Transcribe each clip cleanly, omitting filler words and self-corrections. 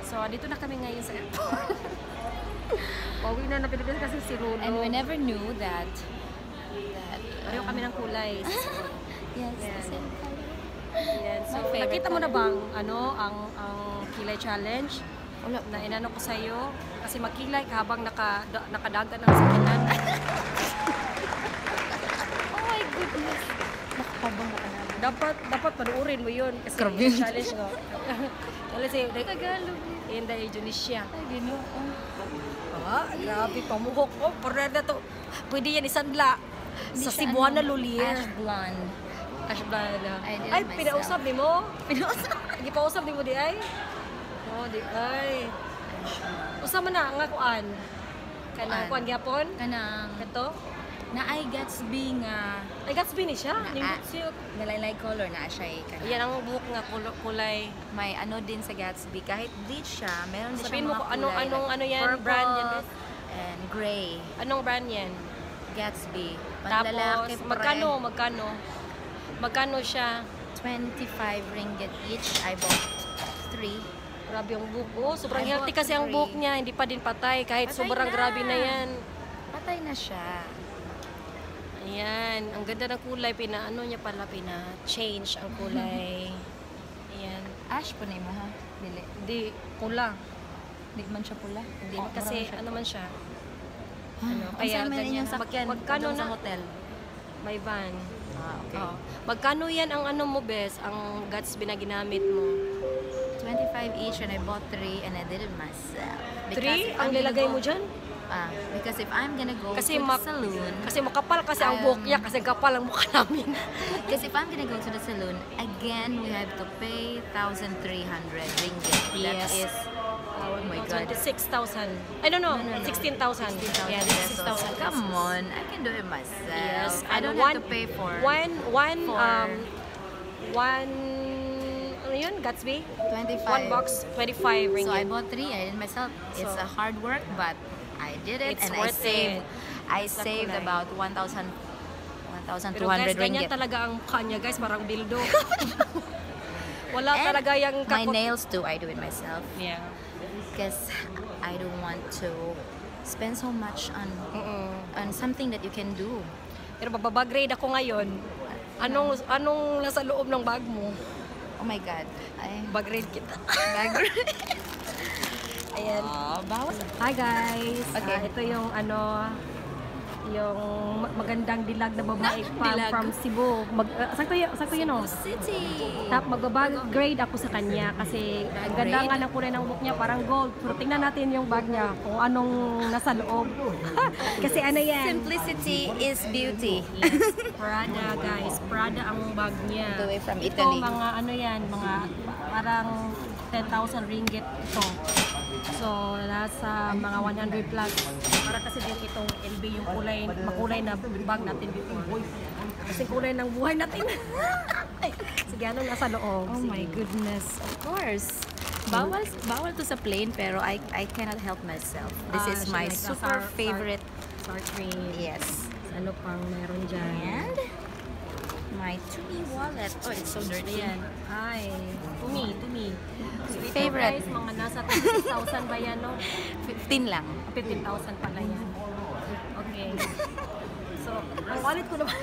So, dito na kami ngayon sa airport. Pauwi na Pilipinas kasi si Rulo. And we never knew that Pareho kami ng kulay. yes, Yan. the same color. Yan. So, My favorite nakita mo na color. bang ang kilay challenge? Wala Na inano ko sa'yo? Kasi magkilay ka habang nakadagan ang sakinan. Oh my goodness. Nakabang na ka namin. Dapat panuorin mo yun. Kasi Grabe. challenge ko. Dali sa'yo. Tagalog. Inda Indonesia. Ay, gino. Grabe, pamuhok ko. Pornada to. Pwede yan isandla. Hindi Sa siya, Cebuana ano, Lulier. Ash blonde. Ash blonde. I did Ay, it pinausap ni mo? Pinausap. Gipausap ni mo di ay? Oo, di ay. Usama na, nga kuan. Kana, kuan gyapon? Kanang Kato? na ay Gatsby nga Ay, Gatsby ni siya. Na- Nindot siya. nalaylay color na siya kanang. Yan ang buhok nga kulay. May ano din sa Gatsby kahit bleach siya, meron din Sabihin siya mo mga kung kulay. ano yan, purple brand yan, bes? and gray. Anong brand yan? Gatsby. Tapos, Panlalaki magkano siya? 25 ringgit each. I bought 3. Grabe ang buhok. Oh, sobrang I healthy bought kasi ang three. buhok niya. Hindi pa din patay. Kahit Patay sobrang na. grabe na yan. Patay na siya. Ayan. Ang ganda ng kulay. Pina-change ang kulay. Ayan. Ash po na mo ha. Dili. Hindi, pula. Di man siya pula. Hindi, Oh, kasi mura man siya. ano man siya. Kaya man ganyan. inyong sakyan Magkano doon sa na? hotel. May van. Okay. Oh. Magkano yan ang ano mo, bes? Ang Gatsby na ginamit mo? 25 each and I bought 3 and I did it myself. Because 3? if Ang I'm gonna nilagay go- mo dyan? Because if I'm gonna go Kasi to the saloon, kasi makapal kasi ang buhok niya. Kasi kapal ang mukha namin. because if I'm gonna go to the saloon, again, we have to pay 1,300 ringgit. That Yes. is, oh my God. 26,000. I don't know. No, no, no. 16,000. 16,000 Yeah, pesos. 16,000. Come on, I can do it myself. Yes. I don't have to pay for One, for- ano yun? Gatsby? 25. One box, 25 ringgit. So I bought 3. I did it myself. It's So- a hard work, but I did it It's and I worth saved. it. I Sa saved kulay. about 1,200 ganyan ringgit. talaga ang mukha niya, guys. Parang bildo. Wala And talaga yung my nails too, I do it myself. Yeah. Because I don't want to spend so much on something that you can do. Pero babag-grade ako ngayon. Anong nasa loob ng bag mo? Oh my God. Bag-grade kita. Bag. Ayan. Bawas. Hi guys. Okay. Ito yung yung magandang dilag na babae Dilag. from Cebu. Sakto yun oh. City. Magbabag-grade ako sa kanya kasi ang ganda nga ng kulay ng buhok niya, parang gold. Pero tingnan natin yung bag niya kung anong nasa loob. Kasi ano yan? Simplicity is beauty. Yes, Prada guys. Prada ang bag niya. The way from Ito, Italy. mga ano yan, mga parang 10,000 ringgit ito. So, nasa mga 100 plus. Para kasi din itong LV yung makulay na bag natin before. Kasi kulay ng buhay natin. Sige, ano nasa loob? Oh my goodness. Of course. Bawal to sa plane pero I cannot help myself. This is my super favorite. Sour cream. Yes. Ano pang meron dyan? And my Tumi wallet. Oh, it's so dirty. Ayan. Ay, tumi. So, ito, Favorite. guys, mga nasa 26,000 ba yan, no? 15 lang. 15,000 pala yan. Okay. So, ang wallet ko naman.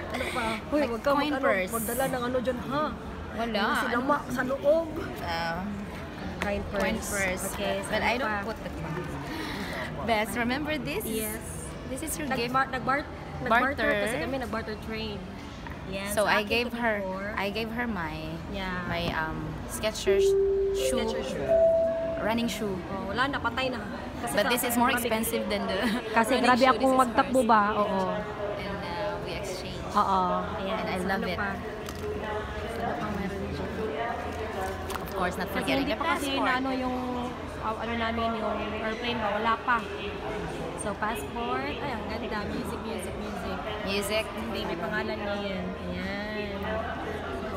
Ano pa? Hoy, Like wag ka coin purse. magdala ng ano dyan, ha? Wala. Ano sinama sa loob. Coin purse. Coin purse. Okay, so But ano I don't pa? put the Best, remember this? Yes. This is your gift. Nagbarter Barter. kasi kami, nagbarter trade. Yan. So I akin gave to her before. my Yeah. my Skechers shoe, Skechers shoe. running shoe. Oh, wala na, patay na. Kasi But this is more grabe- expensive than the Kasi running grabe shoe. akong This is magtakbo ours. ba? Oo. And we exchange. Oo. Ayan. And I So, love ano it. pa? Ano pang meron dyan? Of course, not Kasi forgetting hindi the pa kasi passport. na ano yung ano namin yung airplane ba? Wala pa. So passport, ay ang ganda. Music. Music, Hindi, may pangalan niyan. Ayan.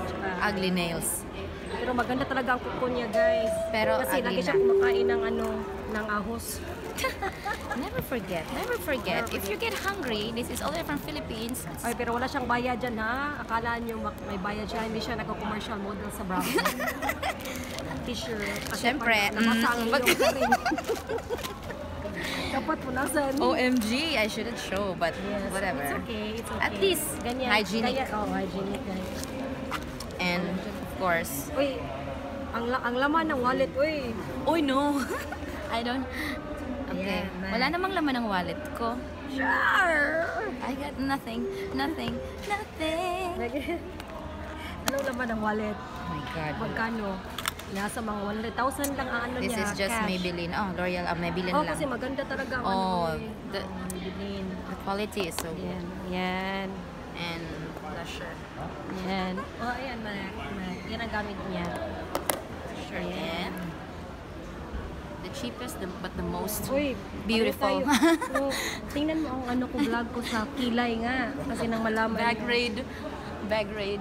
Tsaka, ugly nails. pero maganda talaga ang kuko niya, guys. Pero kasi ugly lagi siya na. kumakain ng ng ahos. Never forget. If you get hungry, this is all the way from Philippines. Ay, pero wala siyang bayad dyan, ha? Akala niyo may bayad siya. Hindi siya nagko-commercial model sa Bravo. t-shirt. Kasi Siyempre, pag nabasa ang wag- iyong ring. Dapat punasan. OMG, I shouldn't show, but Yes, whatever. It's okay, it's okay. At least, Ganyan, hygienic. hygienic. And, of course, Uy, ang laman ng wallet, uy. oh no! I don't... Okay. Ayan, man. Wala namang laman ng wallet ko. Sure! I got nothing. Nothing. Anong laman ng wallet? Oh my God. Magkano? Nasa mga 100,000 lang ang ano This niya, is just cash. Maybelline. Oh, L'Oreal. Maybelline Oh, lang. kasi maganda talaga ang Oh, ano eh. the- Maybelline. The quality is so good. Yan, yan. And blusher. Yan. Oh, ayan, yan ang gamit niya. Sure. And the cheapest but the most Uy, beautiful. ano tayo? Oh, tingnan mo ang ano ko vlog ko sa kilay nga. Kasi nang malaman. Bag raid. Bag raid.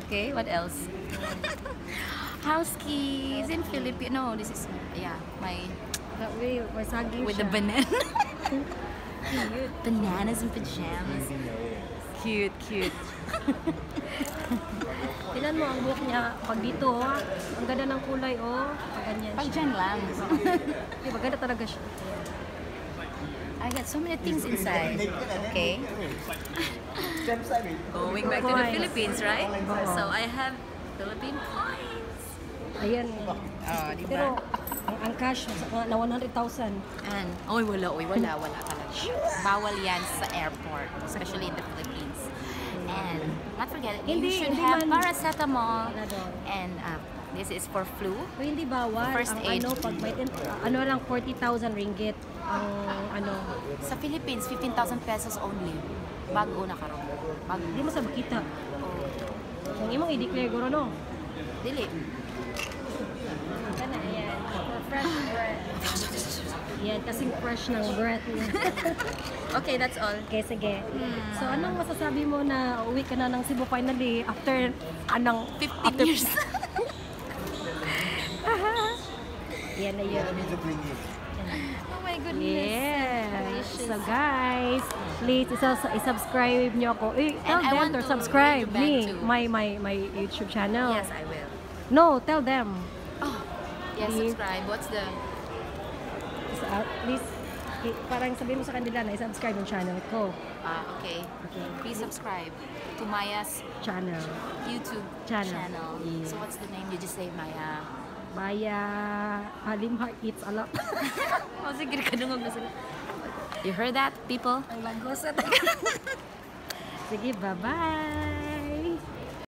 Okay, what else? House keys in Filipino. No, this is, yeah, my, Uy, may saging with siya. the banana. Cute. Bananas and pajamas. Cute, cute. Tingnan mo ang buhok niya. Pag dito, oh, ang ganda ng kulay, oh. Pag ganyan Pag siya. dyan lang. Di ba, ganda talaga siya. I got so many things inside. Okay. Going back to the Coins. Philippines, right? Oo. So I have Philippine coins. Ayan. Oh, di Pero, ba? ang cash, na 100,000. And, oy, wala talaga. Bawal yan sa airport, especially in the Philippines. And, not forget, you Hindi, should hindi have man. paracetamol. Wala daw. And, this is for flu. So, hindi bawal. First ang aid. ano, pag may, ano lang, 40,000 ringgit. Ang ano, Sa Philippines, 15,000 pesos only. Bago na karon. Bago. hindi mo sa makita. Oh, Kung imong i-declare guro, no? dili. Kana, ayan. For fresh breath. Yan, kasing fresh ng breath niya. Okay, that's all. Okay, sige. So, anong masasabi mo na uwi ka na ng Cebu finally after, 15 years. Yan na yun. Oh my goodness. Yes. So guys, please subscribe nyo ako. Tell And I them want to to subscribe bring you back me, too. my YouTube channel. Yes, I will. No, tell them. Oh, yes, Please. subscribe. What's the... So, please, parang sabihin mo sa kanila na i-subscribe yung channel ko. Okay. Okay. Please subscribe to Maya's Channel. YouTube Channel. channel. Yes. So what's the name? You just say Maya. Maya Halimha Eats a lot. Oh, sige, kadungog na sila. You heard that, people? Ang lagos. Sige, bye-bye.